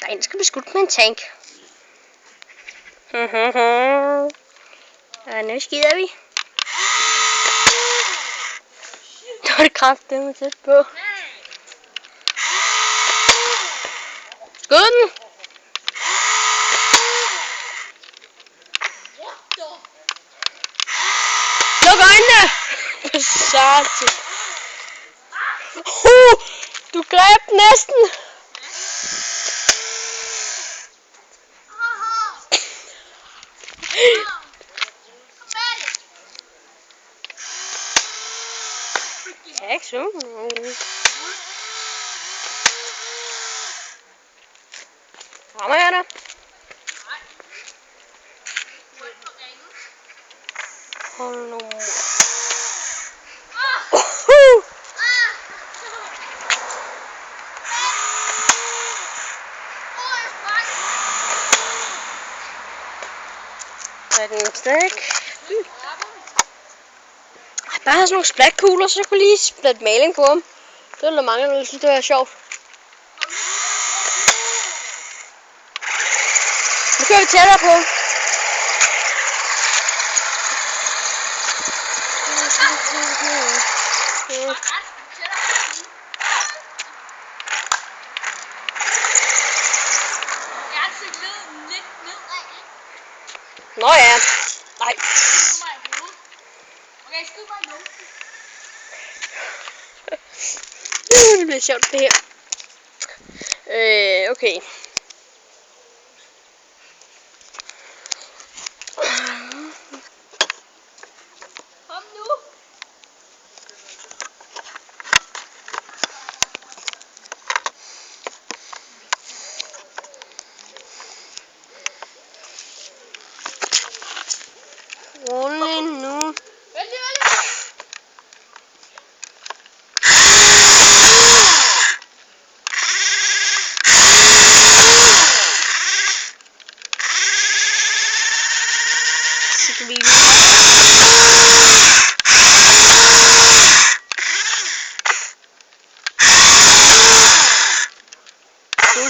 Der er en, der skal blive skudt med en tank. Og nu skider vi. Der var det kraftedeme tæt på. Skud den! Luk øjnene! Satan. Du greb næsten! Jeg er ikke sunget. Rammer jeg dig? Hold nu. Er den stik? Bare have sådan nogle splatkugler, så kunne lige splatte maling på dem. Det er der mange, der synes, det var sjovt. Nu kører vi tættere på. Nå ja. Nej. Okay, skyd mig nu. Det bliver sjovt det her. Okay. Kom nu. Rolig nu.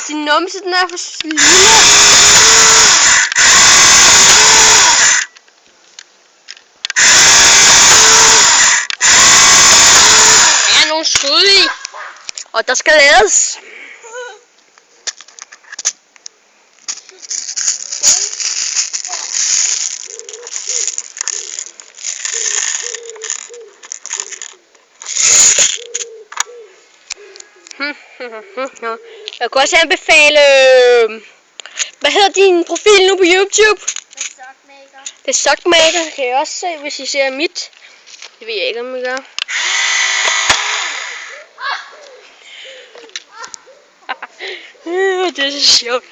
Din numse, den er for lille. Der er nogle skud i, og der skal lades. Jeg kan også anbefale, hvad hedder din profil nu på YouTube? Det er Sockmaker, kan jeg også se, hvis I ser mit. Det ved jeg ikke, om I gør. Det er så sjovt.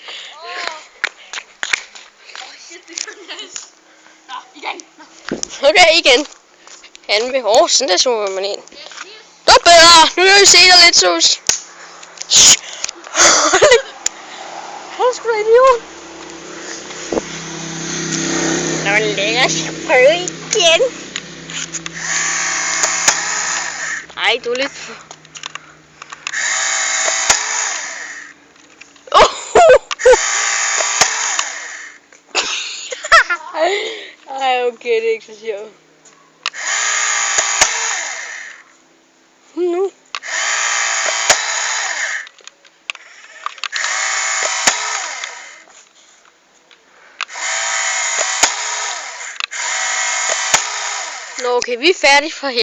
Okay, igen. Han vil sådan der zoomer man ind. Det er bedre. Nu kan vi se dig lidt, Sus. Han er sgu da idiot. Nå, lad os prøve igen. Ej, du er lidt... Ej, okay, det er ikke så sjovt. Nu. Nå, okay, vi er færdige for her.